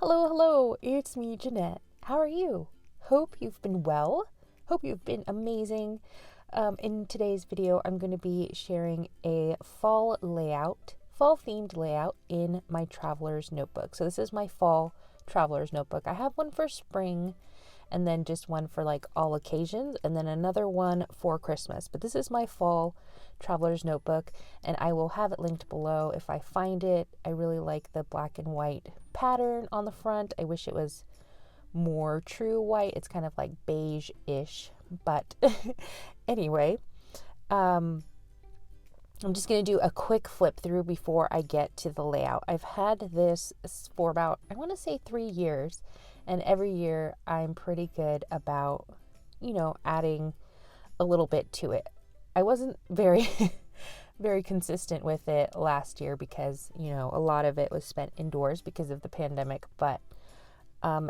Hello, it's me, Janette. How are you? Hope you've been well. Hope you've been amazing. In today's video, I'm going to be sharing a fall themed layout in my traveler's notebook. So this is my fall traveler's notebook. I have one for spring and then just one for like all occasions and then another one for Christmas. But this is my fall traveler's notebook and I will have it linked below if I find it. I really like the black and white pattern on the front. I wish it was more true white. It's kind of like beige-ish, but anyway, I'm just going to do a quick flip through before I get to the layout. I've had this for about, I want to say 3 years, and every year I'm pretty good about, adding a little bit to it. I wasn't very, very consistent with it last year because, a lot of it was spent indoors because of the pandemic, but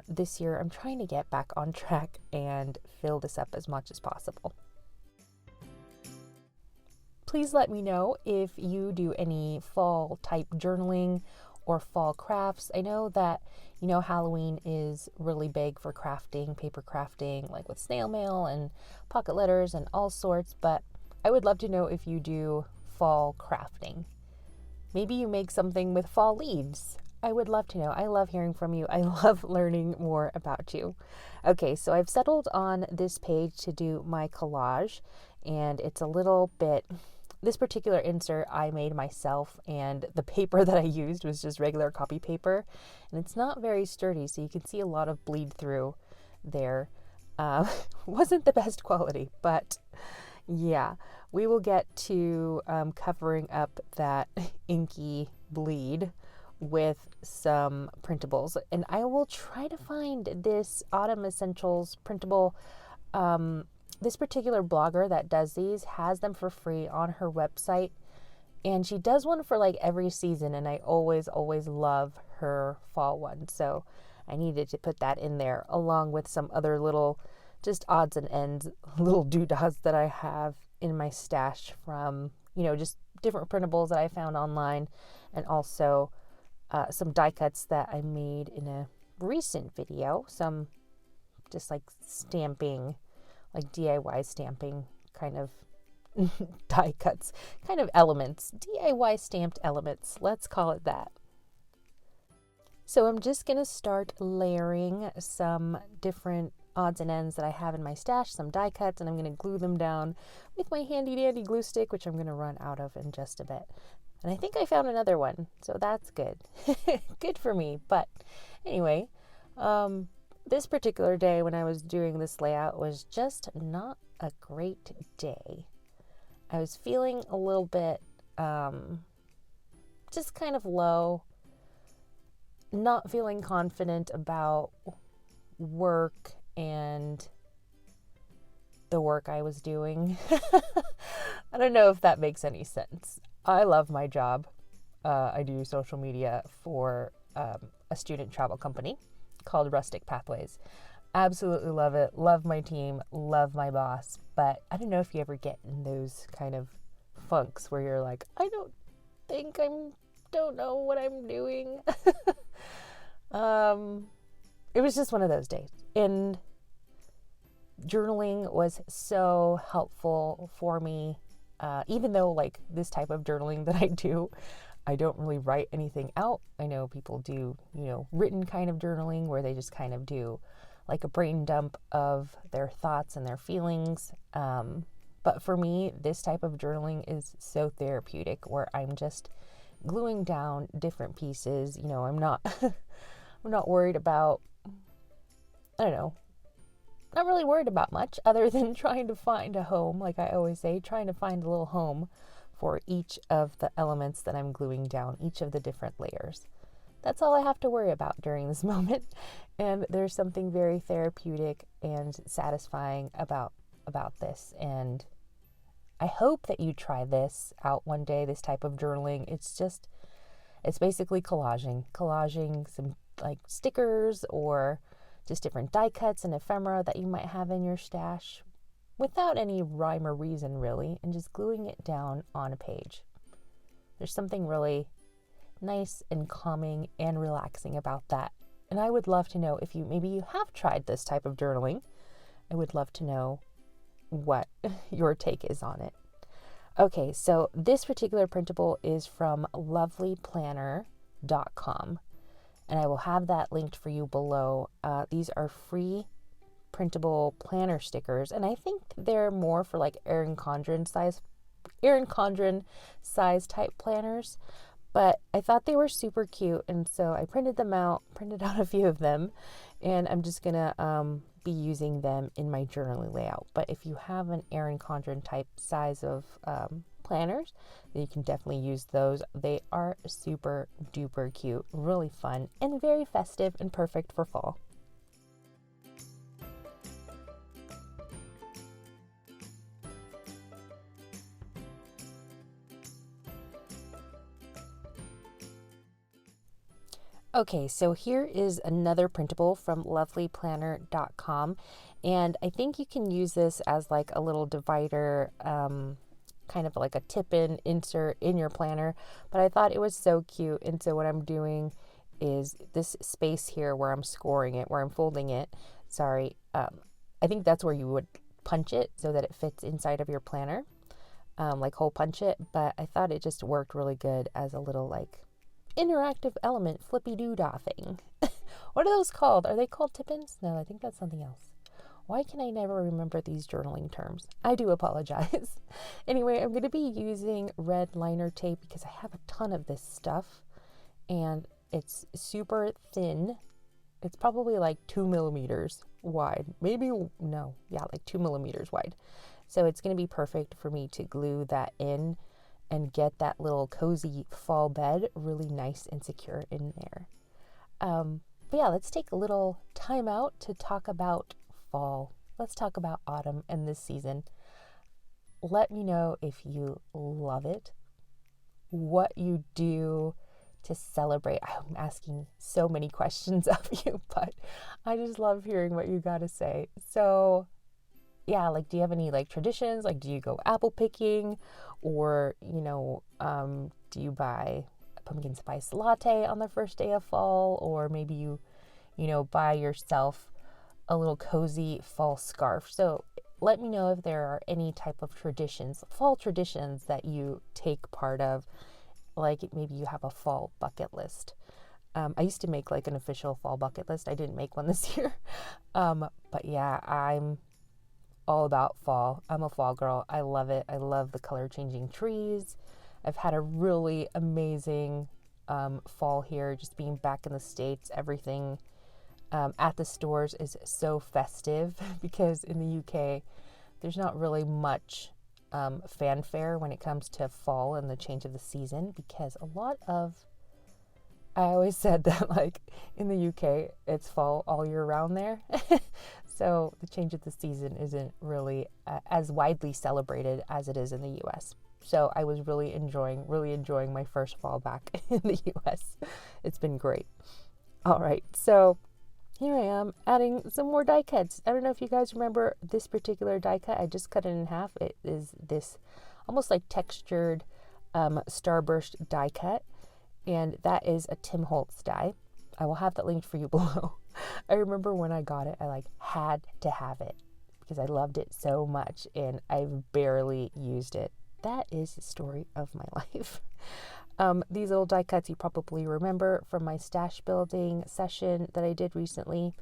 this year I'm trying to get back on track and fill this up as much as possible. Please let me know if you do any fall type journaling or fall crafts. I know that, Halloween is really big for crafting, paper crafting, like with snail mail and pocket letters and all sorts, but I would love to know if you do fall crafting. Maybe you make something with fall leaves. I would love to know. I love hearing from you. I love learning more about you. Okay, so I've settled on this page to do my collage, and it's a little bit... This particular insert I made myself, and the paper that I used was just regular copy paper, and it's not very sturdy, so you can see a lot of bleed through there. Wasn't the best quality, but yeah, we will get to covering up that inky bleed with some printables, and I will try to find this Autumn Essentials printable. This particular blogger that does these has them for free on her website, and she does one for like every season, and I always love her fall one, so I needed to put that in there along with some other little just odds and ends, little doodads that I have in my stash from, just different printables that I found online, and also some die cuts that I made in a recent video, some just like stamping, like DIY stamping kind of die cuts, kind of elements, DIY stamped elements, let's call it that. So I'm just going to start layering some different odds and ends that I have in my stash, some die cuts, and I'm going to glue them down with my handy dandy glue stick, which I'm going to run out of in just a bit. And I think I found another one, so that's good. Good for me. But anyway, this particular day when I was doing this layout was just not a great day. I was feeling a little bit just kind of low, not feeling confident about work and the work I was doing. I don't know if that makes any sense. I love my job. I do social media for a student travel company called Rustic Pathways. Absolutely love it. Love my team. Love my boss. But I don't know if you ever get in those kind of funks where you're like, I don't know what I'm doing. It was just one of those days. And journaling was so helpful for me. Even though like this type of journaling that I do, I don't really write anything out. I know people do, written kind of journaling where they just kind of do like a brain dump of their thoughts and their feelings. But for me, this type of journaling is so therapeutic where I'm just gluing down different pieces. I'm not, I'm not worried about, not really worried about much other than trying to find a home. Like I always say, trying to find a little home for each of the elements that I'm gluing down, each of the different layers. That's all I have to worry about during this moment. And there's something very therapeutic and satisfying about this. And I hope that you try this out one day, this type of journaling. It's basically collaging some like stickers or just different die cuts and ephemera that you might have in your stash without any rhyme or reason really, and just gluing it down on a page. There's something really nice and calming and relaxing about that. And I would love to know if maybe you have tried this type of journaling. I would love to know what your take is on it. Okay, so this particular printable is from lovelyplanner.com, and I will have that linked for you below. These are free printable planner stickers, and I think they're more for like Erin Condren size type planners, but I thought they were super cute, and so I printed out a few of them, and I'm just gonna be using them in my journaling layout. But if you have an Erin Condren type size of planners, then you can definitely use those. They are super duper cute, really fun, and very festive and perfect for fall. Okay, so here is another printable from lovelyplanner.com, and I think you can use this as like a little divider, kind of like a tip-in insert in your planner, but I thought it was so cute, and so what I'm doing is this space here where I'm scoring it, where I'm folding it, I think that's where you would punch it so that it fits inside of your planner, like hole punch it, but I thought it just worked really good as a little like interactive element flippy doodah thing. What are those called? Are they called tip-ins? No, I think that's something else. Why can I never remember these journaling terms? I do apologize. Anyway, I'm going to be using red liner tape because I have a ton of this stuff and it's super thin. It's probably like 2 millimeters wide. Like 2 millimeters wide. So it's going to be perfect for me to glue that in and get that little cozy fall bed really nice and secure in there. But yeah, let's take a little time out to talk about fall. Let's talk about autumn and this season. Let me know if you love it, what you do to celebrate. I'm asking so many questions of you, but I just love hearing what you got to say. So yeah, like, do you have any like traditions? Like, do you go apple picking, or do you buy a pumpkin spice latte on the first day of fall, or maybe you buy yourself a little cozy fall scarf? So let me know if there are any type of fall traditions that you take part of. Like maybe you have a fall bucket list. I used to make like an official fall bucket list. I didn't make one this year, but yeah, I'm all about fall. I'm a fall girl. I love it. I love the color changing trees. I've had a really amazing fall here, just being back in the States. Everything at the stores is so festive because in the UK there's not really much fanfare when it comes to fall and the change of the season, because I always said that like in the UK it's fall all year round there. So the change of the season isn't really as widely celebrated as it is in the US. So I was really enjoying my first fall back in the US. It's been great. All right, so here I am adding some more die cuts. I don't know if you guys remember this particular die cut. I just cut it in half. It is this almost like textured starburst die cut, and that is a Tim Holtz die. I will have that linked for you below. I remember when I got it, I like had to have it because I loved it so much, and I've barely used it. That is the story of my life. These little die cuts you probably remember from my stash building session that I did recently,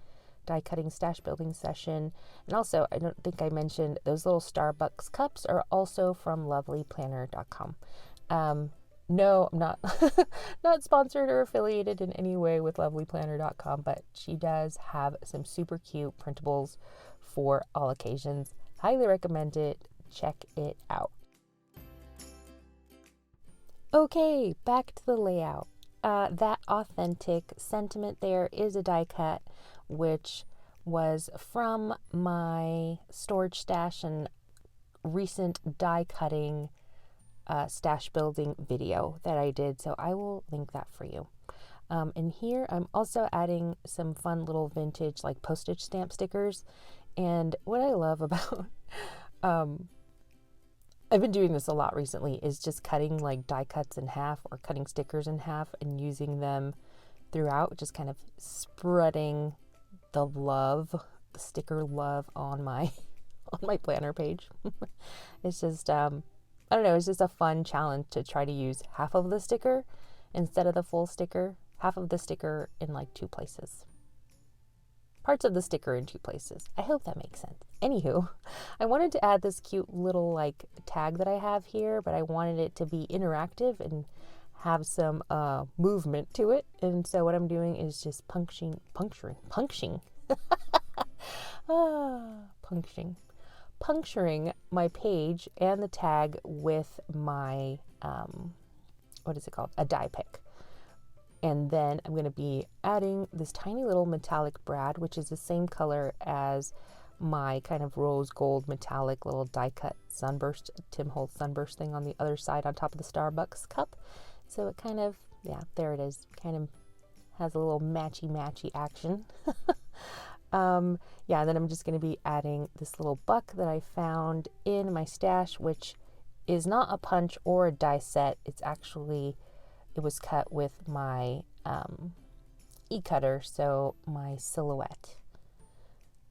die cutting stash building session. And also, I don't think I mentioned, those little Starbucks cups are also from lovelyplanner.com. No, I'm not not sponsored or affiliated in any way with lovelyplanner.com, but she does have some super cute printables for all occasions. Highly recommend it. Check it out. Okay, back to the layout. That authentic sentiment there is a die cut, which was from my storage stash and recent die cutting stash building video that I did, so I will link that for you. And here I'm also adding some fun little vintage like postage stamp stickers. And what I love about I've been doing this a lot recently is just cutting like die cuts in half or cutting stickers in half and using them throughout, just kind of spreading the love, the sticker love on my on my planner page. It's just I don't know, it's just a fun challenge to try to use half of the sticker instead of the full sticker, half of the sticker in like 2 places. Parts of the sticker in 2 places. I hope that makes sense. Anywho, I wanted to add this cute little like tag that I have here, but I wanted it to be interactive and have some movement to it. And so what I'm doing is just puncturing my page and the tag with my, what is it called? A die pick. And then I'm going to be adding this tiny little metallic brad, which is the same color as my kind of rose gold metallic little die cut sunburst, Tim Holtz sunburst thing on the other side on top of the Starbucks cup. So it kind of, yeah, there it is. Kind of has a little matchy action. Yeah, then I'm just going to be adding this little buck that I found in my stash, which is not a punch or a die set. It's actually, it was cut with my e-cutter, so my silhouette.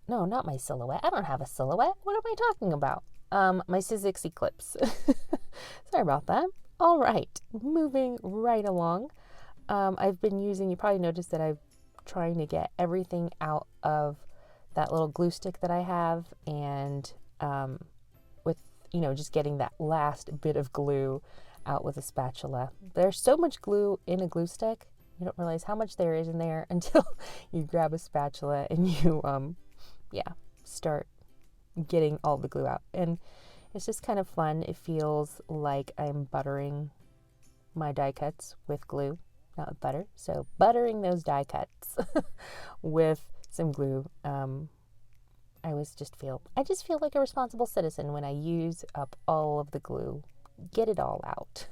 No, not my silhouette. I don't have a silhouette. What am I talking about? My Sizzix Eclipse. Sorry about that. All right, moving right along. I've been using, you probably noticed that I'm trying to get everything out of that little glue stick that I have, and with, you know, just getting that last bit of glue out with a spatula. There's so much glue in a glue stick, you don't realize how much there is in there until you grab a spatula and you, start getting all the glue out. And it's just kind of fun. It feels like I'm buttering my die cuts with glue, not with butter. So buttering those die cuts with some glue. I just feel like a responsible citizen when I use up all of the glue. Get it all out.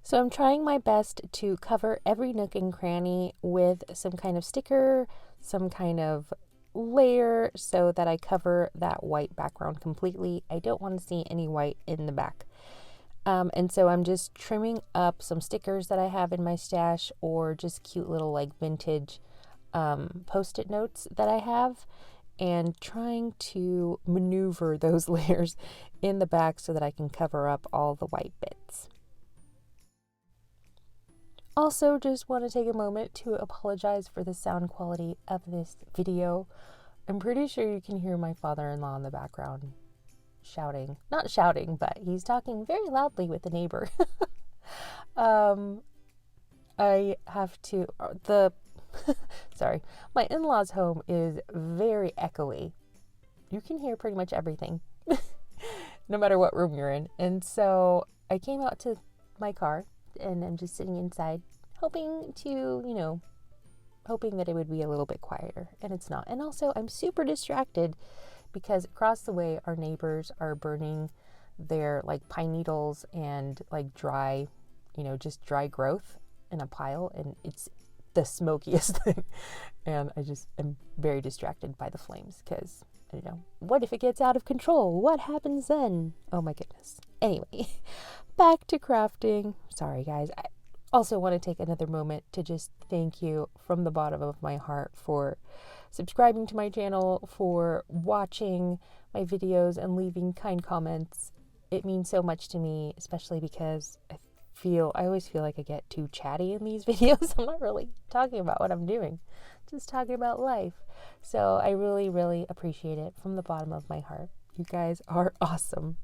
So I'm trying my best to cover every nook and cranny with some kind of sticker, some kind of layer, so that I cover that white background completely. I don't want to see any white in the back. And so I'm just trimming up some stickers that I have in my stash, or just cute little like vintage post-it notes that I have, and trying to maneuver those layers in the back so that I can cover up all the white bits. Also, just want to take a moment to apologize for the sound quality of this video. I'm pretty sure you can hear my father-in-law in the background shouting. Not shouting, but he's talking very loudly with the neighbor. I have to, sorry, my in-laws' home is very echoey. You can hear pretty much everything, no matter what room you're in. And so I came out to my car, and I'm just sitting inside, hoping that it would be a little bit quieter, and it's not. And also, I'm super distracted because across the way, our neighbors are burning their like pine needles and like dry, just dry growth in a pile, and it's the smokiest thing. And I just am very distracted by the flames because, I don't know, what if it gets out of control? What happens then? Oh my goodness. Anyway, back to crafting. Sorry guys. I also want to take another moment to just thank you from the bottom of my heart for subscribing to my channel, for watching my videos and leaving kind comments. It means so much to me, especially because I always feel like I get too chatty in these videos. I'm not really talking about what I'm doing, just talking about life. So I really, really appreciate it from the bottom of my heart. You guys are awesome.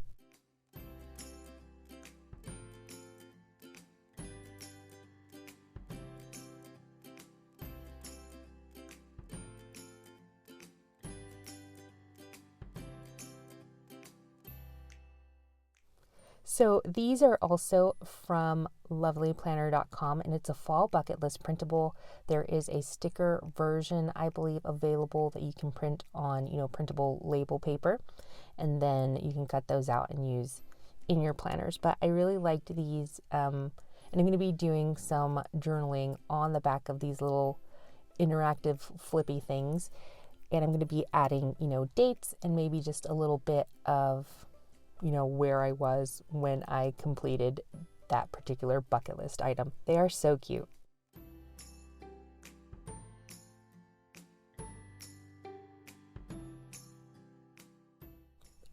So these are also from lovelyplanner.com, and it's a fall bucket list printable. There is a sticker version, I believe, available that you can print on, printable label paper, and then you can cut those out and use in your planners. But I really liked these, and I'm going to be doing some journaling on the back of these little interactive flippy things, and I'm going to be adding, dates and maybe just a little bit of where I was when I completed that particular bucket list item. They are so cute.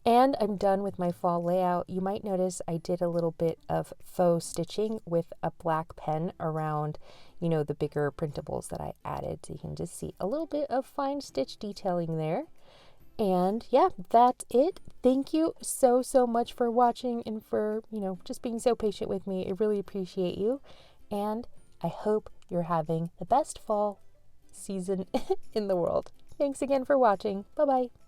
And I'm done with my fall layout. You might notice I did a little bit of faux stitching with a black pen around, the bigger printables that I added. So you can just see a little bit of fine stitch detailing there. And yeah, that's it. Thank you so, so much for watching and for, just being so patient with me. I really appreciate you. And I hope you're having the best fall season in the world. Thanks again for watching. Bye-bye.